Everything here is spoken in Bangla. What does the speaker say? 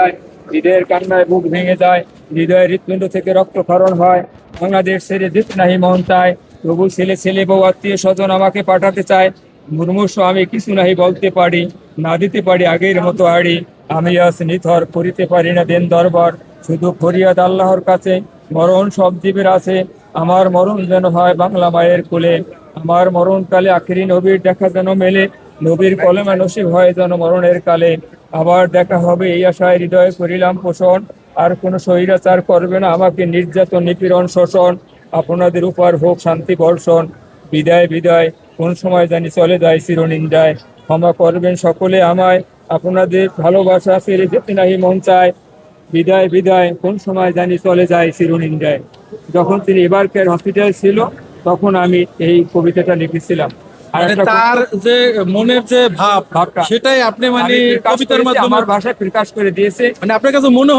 যায়, হৃদয়ের কান্নায় বুক ভেঙে যায়, হৃদয়ের হৃৎপিণ্ড থেকে রক্তক্ষরণ হয়। বাংলাদেশ ছেড়ে যেতে নাহি মন চায়, তবু ছেলে ছেলে বউ আত্মীয় স্বজন আমাকে পাঠাতে চায়। মুর্মুষ আমি কিছু নাহি বলতে পারি, না দিতে পারি আগের মতো আড়ি। আমি আজ নিথর করিতে পারি না দেন দরবার, শুধু ফরিয়াদ আল্লাহর কাছে। মরণ সব জীবের আছে, আমার মরণ যেন হয় বাংলা মায়ের কোলে। আমার মরণকালে আখিরি নবীর দেখা যেন মেলে, নবীর কলেমা নসিব হয় যেন মরণের কালে। আবার দেখা হবে এই আশায় হৃদয়ে করিলাম পোষণ, আর কোনো স্বৈরাচার করবে না আমাকে নির্যাতন নিপীড়ন শোষণ। আপনাদের উপর হোক শান্তি বর্ষণ। বিদায় বিদায়, কোন সময় জানি চলে যায় চিরনিন্দায়। ক্ষমা করবেন সকলে আমায়, আপনাদের ভালোবাসা ফিরে যেতে নাহি মন চায়। বিদায় বিদায়, কোন সময় জানি চলে যায় চিরনিন্দায়। যখন তিনি এবারকের হসপিটাল ছিল, তখন আমি এই কবিতাটা লিখেছিলাম। আর মানে একটা তার যে মনের যে ভাব, ভাবটা সেটাই আপনি মানে আমি প্রকাশ কবিতার করেছি, মাধ্যমে আমার ভাষায় প্রকাশ করে দিয়েছে। মানে আপনার কাছে মনে